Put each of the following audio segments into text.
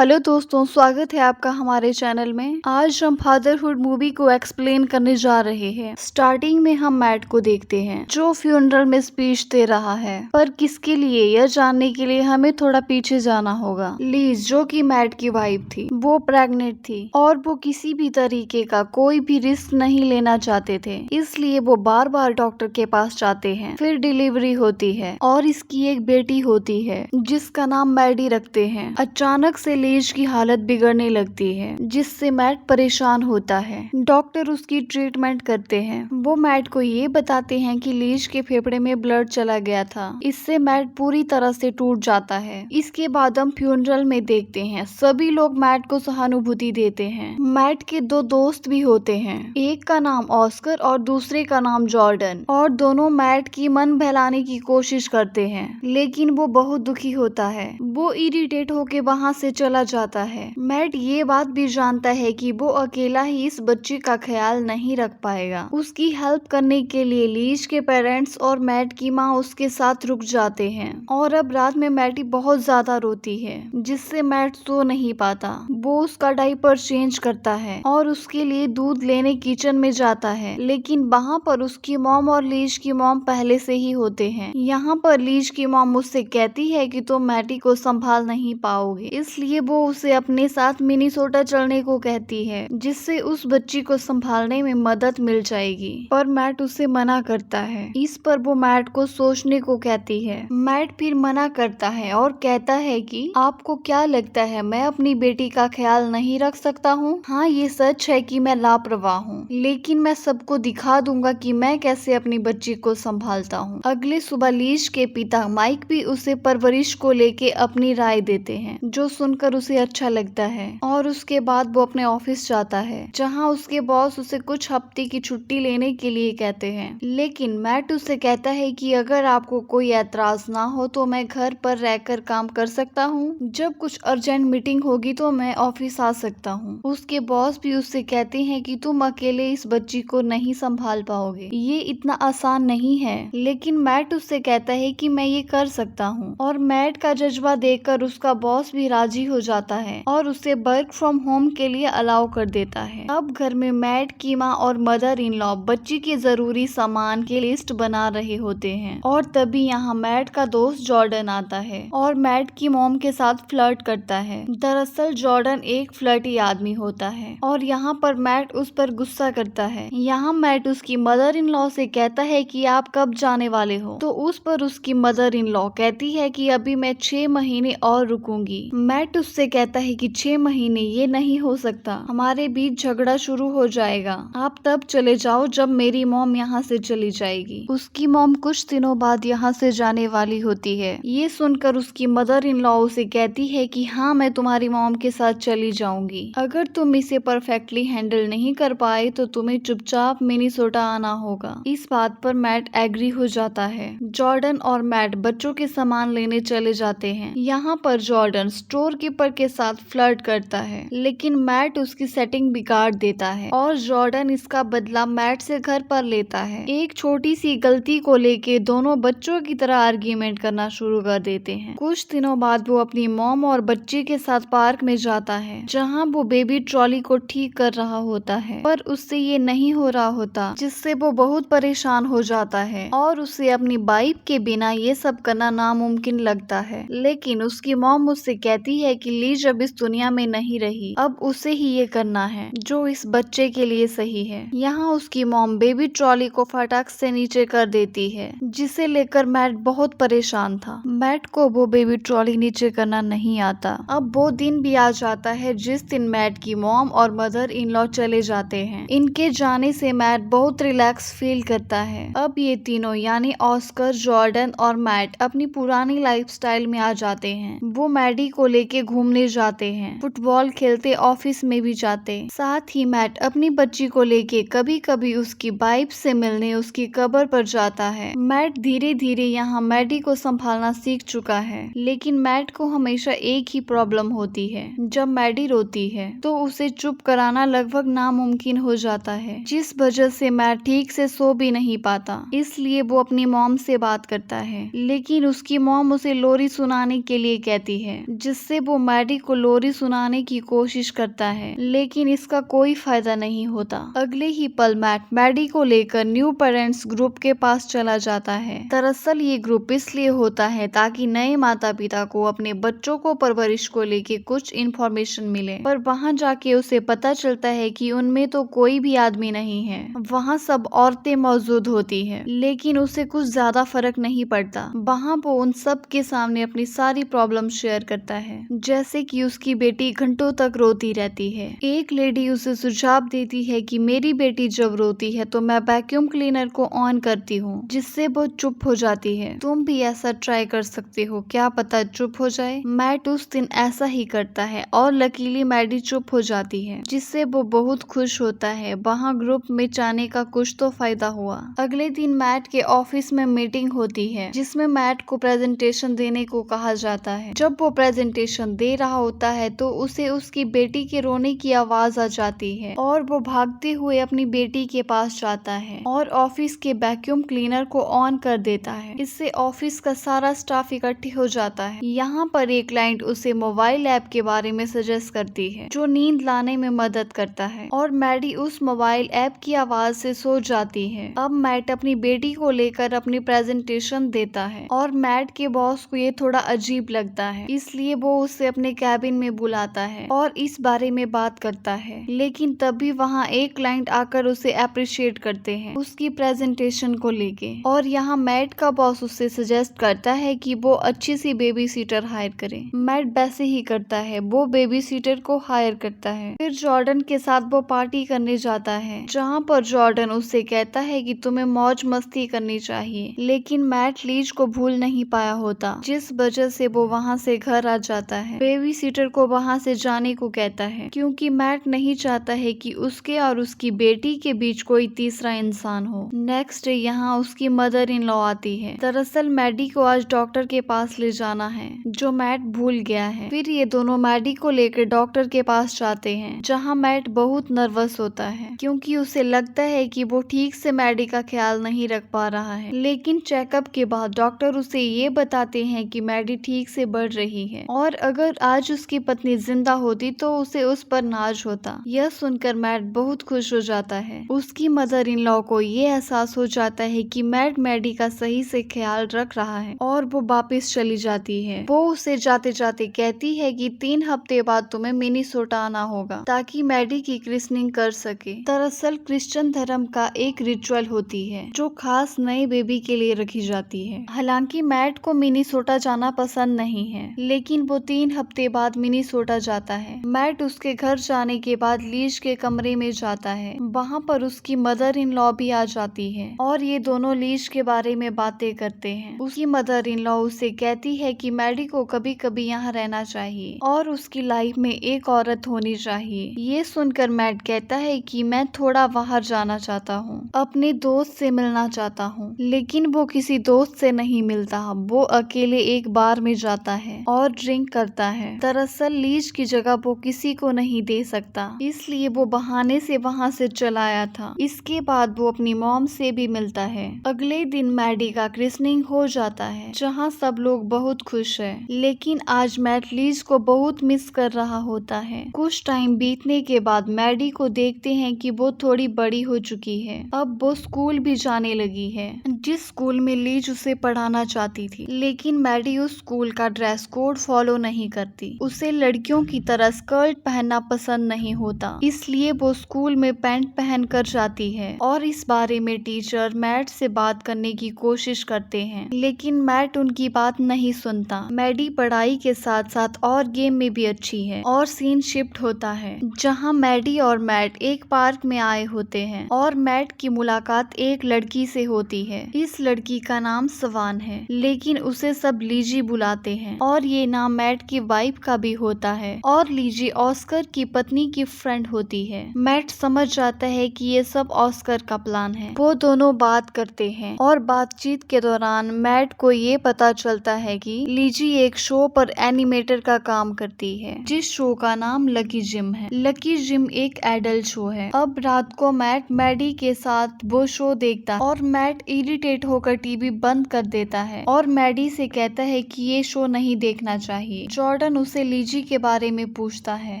Hello दोस्तों, स्वागत है आपका हमारे चैनल में। आज हम फादरहुड मूवी को एक्सप्लेन करने जा रहे हैं। स्टार्टिंग में हम मैट को देखते हैं जो फ्यूनरल में स्पीच दे रहा है, पर किसके लिए यह जानने के लिए हमें थोड़ा पीछे जाना होगा। लीज जो कि मैट की वाइफ थी, वो प्रेग्नेंट थी और वो किसी भी तरीके का कोई भी रिस्क नहीं लेना चाहते थे, इसलिए वो बार बार डॉक्टर के पास जाते हैं। फिर डिलीवरी होती है और इसकी एक बेटी होती है जिसका नाम मैडी रखते हैं। अचानक से लीज की हालत बिगड़ने लगती है जिससे मैट परेशान होता है। डॉक्टर उसकी ट्रीटमेंट करते हैं। वो मैट को ये बताते हैं कि लीज के फेफड़े में ब्लड चला गया था, इससे मैट पूरी तरह से टूट जाता है। इसके बाद हम फ्यूनरल में देखते हैं सभी लोग मैट को सहानुभूति देते हैं। मैट के दो दोस्त भी होते हैं, एक का नाम ऑस्कर और दूसरे का नाम जॉर्डन, और दोनों मैट की मन बहलाने की कोशिश करते हैं, लेकिन वो बहुत दुखी होता है। वो इरिटेट होके वहाँ से चला जाता है। मैट ये बात भी जानता है कि वो अकेला ही इस बच्चे का ख्याल नहीं रख पाएगा। उसकी हेल्प करने के लिए लीज के पेरेंट्स और मैट की माँ उसके साथ रुक जाते हैं। और अब रात में मैटी बहुत ज्यादा रोती है जिससे मैट सो नहीं पाता। वो उसका डायपर चेंज करता है और उसके लिए दूध लेने किचन में जाता है, लेकिन वहाँ पर उसकी मॉम और लीज की मॉम पहले से ही होते हैं। यहाँ पर लीज की मॉम मुझसे कहती है कि तुम मैटी को संभाल नहीं पाओगे, इसलिए वो उसे अपने साथ मिनीसोटा चलने को कहती है जिससे उस बच्ची को संभालने में मदद मिल जाएगी, पर मैट उसे मना करता है। इस पर वो मैट को सोचने को कहती है। मैट फिर मना करता है और कहता है कि आपको क्या लगता है मैं अपनी बेटी का ख्याल नहीं रख सकता हूँ? हाँ, ये सच है कि मैं लापरवाह हूँ, लेकिन मैं सबको दिखा दूंगा कि मैं कैसे अपनी बच्ची को संभालता हूँ। अगले सुबह लीज के पिता माइक भी उसे परवरिश को लेके अपनी राय देते हैं, जो सुनकर उसे अच्छा लगता है। और उसके बाद वो अपने ऑफिस जाता है जहाँ उसके बॉस उसे कुछ हफ्ते की छुट्टी लेने के लिए कहते हैं, लेकिन मैट उससे कहता है कि अगर आपको कोई ऐतराज ना हो तो मैं घर पर रहकर काम कर सकता हूँ। जब कुछ अर्जेंट मीटिंग होगी तो मैं ऑफिस आ सकता हूँ। उसके बॉस भी उससे कहते हैं कि तुम अकेले इस बच्ची को नहीं संभाल पाओगे, ये इतना आसान नहीं है, लेकिन मैट उससे कहता है कि मैं ये कर सकता हूँ। और मैट का जज्बा देखकर उसका बॉस भी राजी हो जाता है और उसे वर्क फ्रॉम होम के लिए अलाउ कर देता है। अब घर में मैट की माँ और मदर इन लॉ बच्ची के जरूरी सामान की लिस्ट बना रहे होते हैं, और तभी यहाँ मैट का दोस्त जॉर्डन आता है और मैट की मॉम के साथ फ्लर्ट करता है। दरअसल जॉर्डन एक फ्लर्टी आदमी होता है और यहाँ पर मैट उस पर गुस्सा करता है। यहाँ मैट उसकी मदर इन लॉ से कहता है कि आप कब जाने वाले हो, तो उस पर उसकी मदर इन लॉ कहती है कि अभी मैं 6 महीने और रुकूंगी। मैट उससे कहता है कि 6 महीने ये नहीं हो सकता, हमारे बीच झगड़ा शुरू हो जाएगा। आप तब चले जाओ जब मेरी मॉम यहाँ से चली जाएगी। उसकी मॉम कुछ दिनों बाद यहाँ से जाने वाली होती है। ये सुनकर उसकी मदर इन लॉ उसे कहती है कि हाँ, मैं तुम्हारी मॉम के साथ चली जाऊंगी। अगर तुम इसे परफेक्टली हैंडल नहीं कर पाए तो तुम्हें चुपचाप मिनीसोटा आना होगा। इस बात पर मैट एग्री हो जाता है। जॉर्डन और मैट बच्चों के सामान लेने चले जाते हैं। यहाँ पर जॉर्डन स्टोर कीपर के साथ फ्लर्ट करता है, लेकिन मैट उसकी सेटिंग बिगाड़ देता है और जॉर्डन इसका बदला मैट से घर पर लेता है। एक छोटी सी गलती को लेके दोनों बच्चों की तरह आर्ग्यूमेंट करना शुरू कर देते हैं। कुछ दिनों बाद वो अपनी मॉम और बच्चे के साथ पार्क में जाता है जहाँ वो बेबी ट्रॉली को ठीक कर रहा होता है, पर उससे ये नहीं हो रहा होता, जिससे वो बहुत परेशान हो जाता है और उसे अपनी वाइफ के बिना ये सब करना नामुमकिन लगता है। लेकिन उसकी मॉम उससे कहती है कि लीज अब इस दुनिया में नहीं रही, अब उसे ही ये करना है जो इस बच्चे के लिए सही है। यहाँ उसकी मॉम बेबी ट्रॉली को फटाक से नीचे कर देती है, जिसे लेकर मैट बहुत परेशान था। मैट को वो बेबी ट्रॉली नीचे करना नहीं आता। अब वो दिन भी आ जाता है जिस दिन मैट की मॉम और मदर इन लॉ चले जाते हैं। इनके जाने से मैट बहुत रिलैक्स फील करता है। अब ये तीनों यानी ऑस्कर, जॉर्डन और मैट अपनी पुरानी लाइफस्टाइल में आ जाते हैं। वो मैडी को लेके घूमने जाते हैं, फुटबॉल खेलते, ऑफिस में भी जाते। साथ ही मैट अपनी बच्ची को लेके कभी कभी उसकी वाइफ से मिलने उसकी कब्र पर जाता है। मैट धीरे धीरे यहाँ मैडी को संभालना सीख चुका है, लेकिन मैट को हमेशा एक ही प्रॉब्लम होती है, जब मैडी रोती है तो उसे चुप कराना लगभग नामुमकिन हो जाता है, जिस वजह से मैट ठीक से सो भी नहीं पाता। इसलिए वो अपनी मॉम से बात करता है, लेकिन उसकी मॉम उसे लोरी सुनाने के लिए कहती है, जिससे वो मैडी को लोरी सुनाने की कोशिश करता है, लेकिन इसका कोई फायदा नहीं होता। अगले ही पल मैडी को लेकर न्यू पेरेंट्स ग्रुप के पास चला जाता है। दरअसल ये ग्रुप इसलिए होता है ताकि नए माता पिता को अपने बच्चों को परवरिश को लेके कुछ इन्फॉर्मेशन मिले, पर वहाँ जाके उसे पता चलता है कि उनमें तो कोई भी आदमी नहीं है, वहाँ सब औरतें मौजूद होती है। लेकिन उसे कुछ ज्यादा फर्क नहीं पड़ता। वहाँ वो उन सब के सामने अपनी सारी प्रॉब्लम शेयर करता है, जैसे कि उसकी बेटी घंटों तक रोती रहती है। एक लेडी उसे सुझाव देती है कि मेरी बेटी जब रोती है तो मैं वैक्यूम क्लीनर को ऑन करती हूँ, जिससे वो चुप हो जाती है। तुम भी ऐसा ट्राई कर सकते हो, क्या पता चुप हो जाए। मैट उस दिन ऐसा ही करता है और लकीली मैडी चुप हो जाती है, जिससे वो बहुत खुश होता है। वहाँ ग्रुप में जाने का कुछ तो फायदा हुआ। अगले दिन मैट के ऑफिस में मीटिंग होती है, जिसमें मैट को प्रेजेंटेशन देने को कहा जाता है। जब वो प्रेजेंटेशन दे रहा होता है तो उसे उसकी बेटी के रोने की आवाज आ जाती है और वो भागते हुए अपनी बेटी के पास जाता है और ऑफिस के वैक्यूम क्लीनर को ऑन कर देता है। इससे ऑफिस का सारा स्टाफ इकट्ठे हो जाता है। यहाँ पर एक क्लाइंट उसे मोबाइल ऐप के बारे में सजेस्ट करती है, जो नींद लाने में मदद करता है, और मैडी उस मोबाइल ऐप की आवाज से सो जाती है। अब मैट अपनी बेटी को लेकर अपनी प्रेजेंटेशन देता है और मैट के बॉस को ये थोड़ा अजीब लगता है, इसलिए वो उसे अपने कैबिन में बुलाता है और इस बारे में बात करता है। लेकिन तभी वहाँ एक क्लाइंट आकर उसे अप्रिशिएट करते हैं उसकी प्रेजेंटेशन को लेके, और यहाँ मैट का बॉस उससे सजेस्ट करता है कि वो अच्छी सी बेबी सीटर हायर करे। मैट वैसे ही करता है, वो बेबी सीटर को हायर करता है। फिर जॉर्डन के साथ वो पार्टी करने जाता है, जहाँ पर जॉर्डन उससे कहता है कि तुम्हें मौज मस्ती करनी चाहिए, लेकिन मैट लीज को भूल नहीं पाया होता, जिस वजह से वो वहाँ से घर आ जाता है। बेबी सीटर को वहाँ से जाने को कहता है, क्योंकि मैट नहीं चाहता है कि उसके और उसकी बेटी के बीच कोई तीसरा इंसान हो। नेक्स्ट डे यहाँ उसकी मदर इन लॉ आती है। दरअसल मैडी को आज डॉक्टर के पास ले जाना है, जो मैट भूल गया है। फिर ये दोनों मैडी को लेकर डॉक्टर के पास जाते हैं, जहाँ मैट बहुत नर्वस होता है, क्योंकि उसे लगता है कि वो ठीक से मैडी का ख्याल नहीं रख पा रहा है। लेकिन चेकअप के बाद डॉक्टर उसे ये बताते हैं कि मैडी ठीक से बढ़ रही है, और अगर आज उसकी पत्नी जिंदा होती तो उसे उस पर नाज होता। यह सुनकर मैट बहुत खुश हो जाता है। उसकी मदर इन लॉ को ये एहसास हो जाता है कि मैट मैडी का सही से ख्याल रख रहा है, और वो वापस चली जाती है। वो उसे जाते जाते कहती है कि 3 हफ्ते बाद तुम्हें मिनीसोटा आना होगा, ताकि मैडी की क्रिस्निंग कर सके। दरअसल क्रिश्चियन धर्म का एक रिचुअल होती है, जो खास नए बेबी के लिए रखी जाती है। हालांकि मैट को मिनीसोटा जाना पसंद नहीं है, लेकिन वो 3 हफ्ते बाद मिनीसोटा जाता है। मैट उसके घर जाने के बाद लीज के कमरे में जाता है। वहाँ पर उसकी मदर इन लॉ भी आ जाती है, और ये दोनों लीज के बारे में बातें करते हैं। उसकी मदर इन लॉ उसे कहती है कि मैडी को कभी कभी यहाँ रहना चाहिए और उसकी लाइफ में एक औरत होनी चाहिए। ये सुनकर मैट कहता है कि मैं थोड़ा बाहर जाना चाहता हूँ, अपने दोस्त से मिलना चाहता हूँ, लेकिन वो किसी दोस्त से नहीं मिलता। वो अकेले एक बार में जाता है और ड्रिंक करता है। दरअसल लीज की जगह वो किसी को नहीं दे सकता, इसलिए वो बहाने से वहाँ से चला आया था। इसके बाद वो अपनी मॉम से भी मिलता है। अगले दिन मैडी का क्रिस्निंग हो जाता है, जहाँ सब लोग बहुत खुश है, लेकिन आज मैट लीज को बहुत मिस कर रहा होता है। कुछ टाइम बीतने के बाद मैडी को देखते हैं कि वो थोड़ी बड़ी हो चुकी है। अब वो स्कूल भी जाने लगी है, जिस स्कूल में लीज उसे पढ़ाना चाहती थी। लेकिन मैडी उस स्कूल का ड्रेस कोड फॉलो नहीं करती। उसे लड़कियों की तरह स्कर्ट पहनना पसंद नहीं होता, इसलिए वो स्कूल में पैंट पहन कर जाती है, और इस बारे में टीचर मैट से बात करने की कोशिश करते हैं, लेकिन मैट उनकी बात नहीं सुनता। मैडी पढ़ाई के साथ साथ और गेम में भी अच्छी है, और सीन शिफ्ट होता है, जहाँ मैडी और मैट एक पार्क में आए होते हैं, और मैट की मुलाकात एक लड़की से होती है। इस लड़की का नाम सवान है, लेकिन उसे सब लीजी बुलाते हैं, और ये नाम मैट की वाइफ का भी होता है, और लीजी ऑस्कर की पत्नी की फ्रेंड होती है। मैट समझ जाता है कि ये सब ऑस्कर का प्लान है। वो दोनों बात करते हैं, और बातचीत के दौरान मैट को ये पता चलता है कि लीजी एक शो पर एनिमेटर का काम करती है, जिस शो का नाम लकी जिम है। लकी जिम एक एडल्ट शो है। अब रात को मैट मैडी के साथ वो शो देखता है, और मैट इरिटेट होकर टीवी बंद कर देता है और मैडी से कहता है कि ये शो नहीं देखना चाहिए। जॉर्डन उसे लीजी के बारे में पूछता है,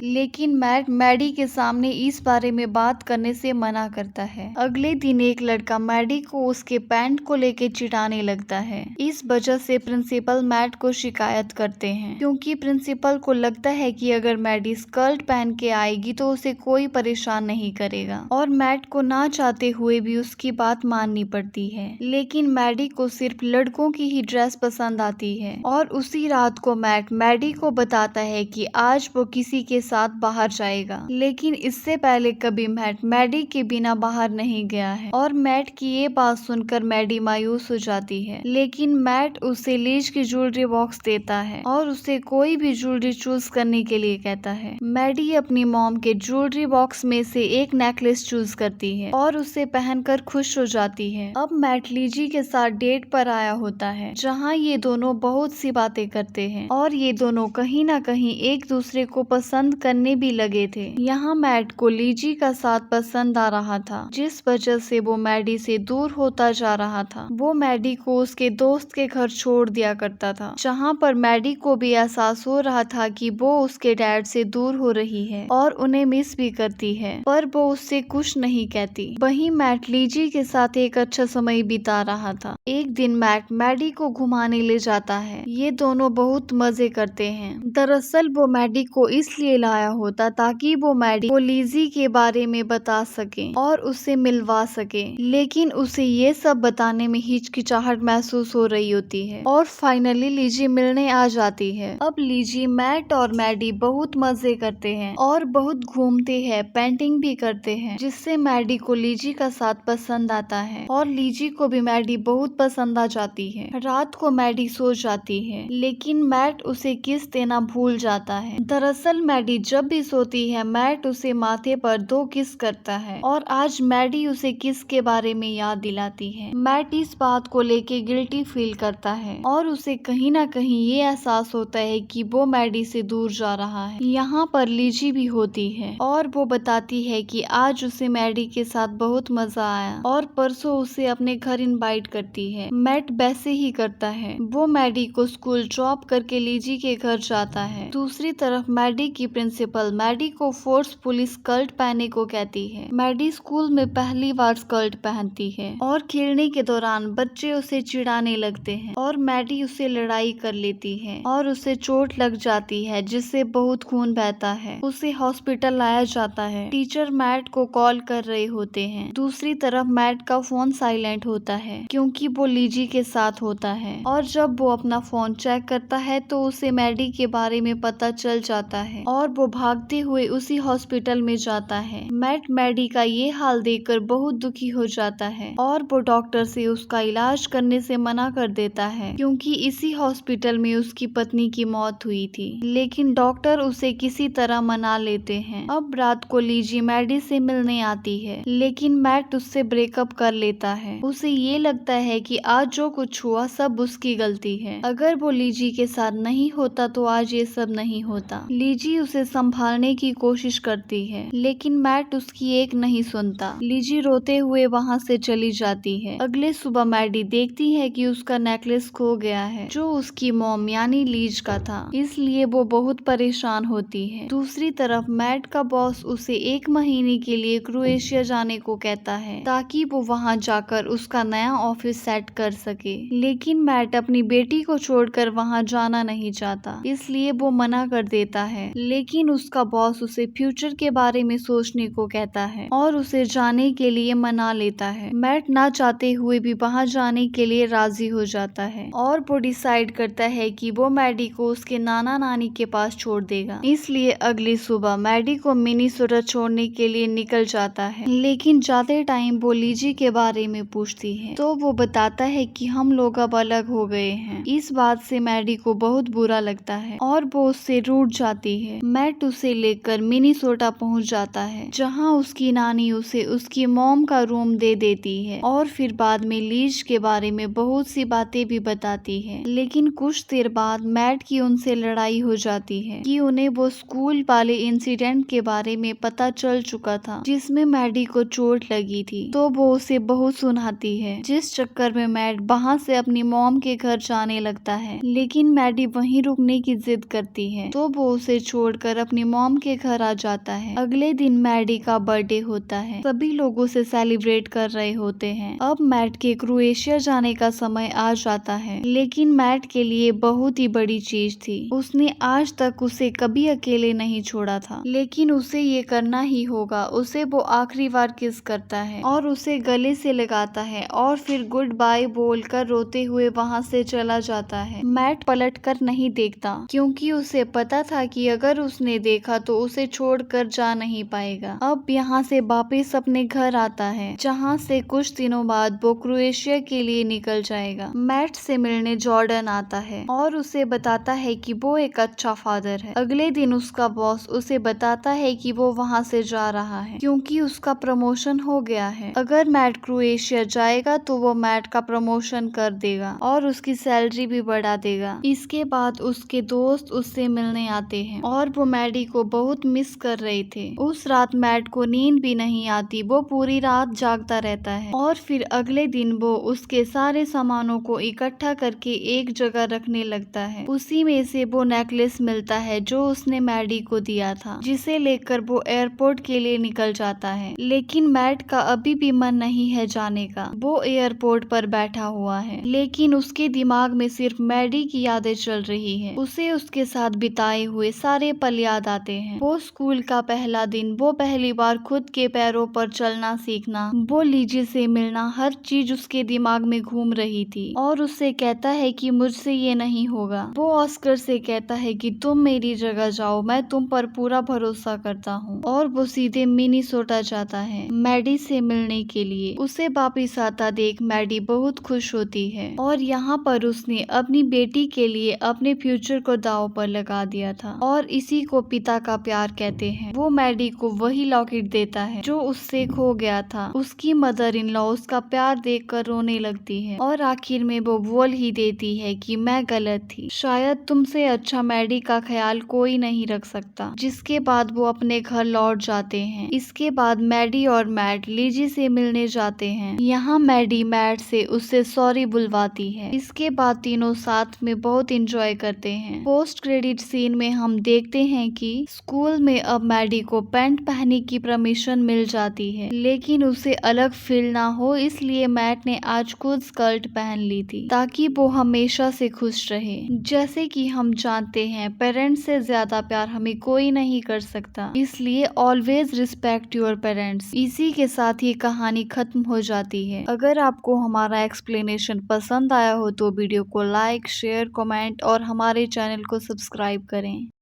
लेकिन मैट मैडी के सामने इस बारे में बात करने से मना करता है। अगले दिन एक लड़का मैडी को उसके पैंट को लेके चिढ़ाने लगता है। इस वजह से प्रिंसिपल मैट को शिकायत करते हैं, क्योंकि प्रिंसिपल को लगता है कि अगर मैडी स्कर्ट पहन के आएगी तो उसे कोई परेशान नहीं करेगा, और मैट को ना चाहते हुए भी उसकी बात माननी पड़ती है। लेकिन मैडी को सिर्फ लड़कों की ही ड्रेस पसंद आती है, और उसी रात को मैट मैडी को बताता है कि आज वो किसी के साथ बाहर जाएगा। लेकिन इससे पहले कभी मैट मैडी के बिना बाहर नहीं गया है, और मैट की ये बात सुनकर मैडी मायूस हो जाती है। लेकिन मैट उसे लीज की ज्वेलरी बॉक्स देता है और उसे कोई भी ज्वेलरी चूज करने के लिए कहता है। मैडी अपनी मॉम के ज्वेलरी बॉक्स में से एक नेकलेस चूज करती है और उसे पहनकर खुश हो जाती है। अब मैट लीजी के साथ डेट पर आया होता है, जहाँ ये दोनों बहुत सी बातें करते हैं और ये दोनों कहीं ना कहीं एक दूसरे को पसंद करने भी लगे थे। यहाँ मैट को लीजी का साथ पसंद आ रहा था, जिस वजह से वो मैडी से दूर होता जा रहा था। वो मैडी को उसके दोस्त के घर छोड़ दिया करता था, जहाँ पर मैडी को भी एहसास हो रहा था कि वो उसके डैड से दूर हो रही है और उन्हें मिस भी करती है, पर वो उससे कुछ नहीं कहती। वहीं मैट लीजी के साथ एक अच्छा समय बिता रहा था। एक दिन मैट मैडी को घुमाने ले जाता है। ये दोनों बहुत मजे करते हैं। दरअसल वो मैडी को इसलिए लाया होता ताकि वो मैडी को लीजी के बारे में बता सके और उसे मिलवा सके, लेकिन उसे ये सब बताने में हिचकिचाहट महसूस हो रही होती है। और फाइनली लीजी मिलने आ जाती है। अब लीजी मैट और मैडी बहुत मजे करते हैं और बहुत घूमते हैं, पेंटिंग भी करते हैं, जिससे मैडी को लीजी का साथ पसंद आता है और लीजी को भी मैडी बहुत पसंद आ जाती है। रात को मैडी सो जाती है, लेकिन मैट उसे किस देना भूल जाता है। दरअसल मैडी जब भी सोती है, मैट उसे माथे पर 2 किस करता है, और आज मैडी उसे किस के बारे में याद दिलाती है। मैट इस बात को लेके गिल्टी फील करता है और उसे कहीं ना कहीं ये एहसास होता है कि वो मैडी से दूर जा रहा है। यहाँ पर लीजी भी होती है और वो बताती है कि आज उसे मैडी के साथ बहुत मजा आया और परसों उसे अपने घर इनवाइट करती है। मैट वैसे ही करता है। वो मैडी को स्कूल ड्रॉप करके लीजी के घर जाता है। दूसरी तरफ मैडी की प्रिंसिपल मैडी को फोर्सफुली स्कर्ट पहनने को कहती है। मैडी स्कूल में पहली बार स्कर्ट पहनती है और खेलने के दौरान बच्चे उसे चिढ़ाने लगते हैं और मैडी उसे लड़ाई कर लेती है और उसे चोट लग जाती है, जिससे बहुत खून बहता है। उसे हॉस्पिटल लाया जाता है। टीचर मैट को कॉल कर रहे होते हैं। दूसरी तरफ मैट का फोन साइलेंट होता है क्योंकि वो लीजी के साथ होता है, और जब वो अपना फोन चेक करता है तो उसे मैडी के बारे में पता चल जाता है और वो भागते हुए उसी हॉस्पिटल में जाता है। मैट मैडी का ये हाल देखकर बहुत दुखी हो जाता है और वो डॉक्टर से उसका इलाज करने से मना कर देता है, क्योंकि इसी हॉस्पिटल में उसकी पत्नी की मौत हुई थी। लेकिन डॉक्टर उसे किसी तरह मना लेते हैं। अब रात को लीजी मैडी से मिलने आती है, लेकिन मैट उससे ब्रेकअप कर लेता है। उसे ये लगता है कि आज जो कुछ हुआ सब उसकी गलती है। अगर वो लीजी के साथ नहीं होता तो आज ये सब नहीं होता। लीजी उसे संभालने की कोशिश करती है, लेकिन मैट उसकी एक नहीं सुनता। लीजी रोते हुए वहाँ से चली जाती है। अगले सुबह मैडी देखती है कि उसका नेकलेस खो गया है, जो उसकी मॉम यानी लीज का था, इसलिए वो बहुत परेशान होती है। दूसरी तरफ मैट का बॉस उसे 1 महीने के लिए क्रोएशिया जाने को कहता है ताकि वो वहाँ जाकर उसका नया ऑफिस सेट कर सके, लेकिन मैट अपनी बेटी को छोड़कर वहाँ जाना नहीं चाहता, इसलिए वो मना कर देता है। लेकिन उसका बॉस उसे फ्यूचर के बारे में सोचने को कहता है और उसे जाने के लिए मना लेता है। मैट ना चाहते हुए भी वहाँ जाने के लिए राजी हो जाता है और वो डिसाइड करता है कि वो मैडी को उसके नाना नानी के पास छोड़ देगा। इसलिए अगली सुबह मैडी को मिनीसोटा छोड़ने के लिए निकल जाता है, लेकिन जाते टाइम वो लीजी के बारे में पूछती है तो वो बताता है कि हम लोग अब अलग हो गए हैं। इस बात से मैडी को बहुत बुरा लगता है और वो उससे रूठ जाती है। मैट उसे लेकर मिनीसोटा पहुंच जाता है, जहां उसकी नानी उसे उसकी मॉम का रूम दे देती है और फिर बाद में लीज के बारे में बहुत सी बातें भी बताती है। लेकिन कुछ देर बाद मैट की उनसे लड़ाई हो जाती है कि उन्हें वो स्कूल वाले इंसिडेंट के बारे में पता चल चुका था जिसमें मैडी को चोट लगी थी, तो वो उसे बहुत सुनाती है, जिस चक्कर में मैट वहाँ से अपनी मॉम के घर जाने लगता है। लेकिन मैडी वहीं रुकने मिलने की जिद करती है तो वो उसे छोड़कर अपनी मॉम के घर आ जाता है। अगले दिन मैडी का बर्थडे होता है, सभी लोग उसे सेलिब्रेट कर रहे होते हैं। अब मैट के क्रोएशिया जाने का समय आ जाता है, लेकिन मैट के लिए बहुत ही बड़ी चीज थी। उसने आज तक उसे कभी अकेले नहीं छोड़ा था, लेकिन उसे ये करना ही होगा। उसे वो आखिरी बार किस करता है और उसे गले से लगाता है और फिर गुड बाय बोलकर रोते हुए वहाँ से चला जाता है। मैट पलट कर नहीं देखता क्योंकि उसे पता था कि अगर उसने देखा तो उसे छोड़कर जा नहीं पाएगा। अब यहाँ से वापिस अपने घर आता है, जहाँ से कुछ दिनों बाद वो क्रोएशिया के लिए निकल जाएगा। मैट से मिलने जॉर्डन आता है और उसे बताता है कि वो एक अच्छा फादर है। अगले दिन उसका बॉस उसे बताता है कि वो वहाँ से जा रहा है क्योंकि उसका प्रमोशन हो गया है। अगर मैट क्रोएशिया जाएगा तो वो मैट का प्रमोशन कर देगा और उसकी सैलरी भी बढ़ा देगा। इसके बाद उसके दोस्त उससे मिलने आते हैं और वो मैडी को बहुत मिस कर रहे थे। उस रात मैट को नींद भी नहीं आती, वो पूरी रात जागता रहता है और फिर अगले दिन वो उसके सारे सामानों को इकट्ठा करके एक जगह रखने लगता है। उसी में से वो नेकलेस मिलता है जो उसने मैडी को दिया था, जिसे लेकर वो एयरपोर्ट के लिए निकल जाता है। लेकिन मैट का अभी भी मन नहीं है जाने का। वो एयरपोर्ट पर बैठा हुआ है, लेकिन उसके दिमाग में सिर्फ मैडी की यादें चल रही है। उसे उसके साथ बिताए हुए सारे पल याद आते हैं। वो स्कूल का पहला दिन, वो पहली बार खुद के पैरों पर चलना सीखना, वो लीजी से मिलना, हर चीज उसके दिमाग में घूम रही थी। और उससे कहता है कि मुझसे ये नहीं होगा। वो ऑस्कर से कहता है कि तुम मेरी जगह जाओ, मैं तुम पर पूरा भरोसा करता हूँ। और वो सीधे मिनीसोटा जाता है मैडी से मिलने के लिए। उसे वापिस आता देख मैडी बहुत खुश होती है और यहाँ पर उसने अपनी बेटी के लिए अपने फ्यूचर को दांव पर लगा दिया था और इसी को पिता का प्यार कहते हैं। वो मैडी को वही लॉकेट देता है जो उससे खो गया था। उसकी मदर इन लॉ उसका प्यार देखकर रोने लगती है और आखिर में वो बोल ही देती है कि मैं गलत थी, शायद तुमसे अच्छा मैडी का ख्याल कोई नहीं रख सकता। जिसके बाद वो अपने घर लौट जाते हैं। इसके बाद मैडी और मैट लीजी से मिलने जाते हैं। यहाँ मैडी मैट से उससे सॉरी बुलवाती है। इसके बाद तीनों साथ में बहुत इंजॉय करते हैं। पोस्ट क्रेडिट सीन में हम देखते हैं कि स्कूल में अब मैडी को पैंट पहनने की परमिशन मिल जाती है, लेकिन उसे अलग फील ना हो इसलिए मैट ने आज खुद स्कर्ट पहन ली थी ताकि वो हमेशा से खुश रहे। जैसे कि हम जानते हैं पेरेंट्स से ज्यादा प्यार हमें कोई नहीं कर सकता, इसलिए ऑलवेज रिस्पेक्ट योर पेरेंट्स। इसी के साथ ये कहानी खत्म हो जाती है। अगर आपको हमारा एक्सप्लेनेशन पसंद आया हो तो वीडियो को लाइक, शेयर, कमेंट और हमारे चैनल को सब्सक्राइब करें।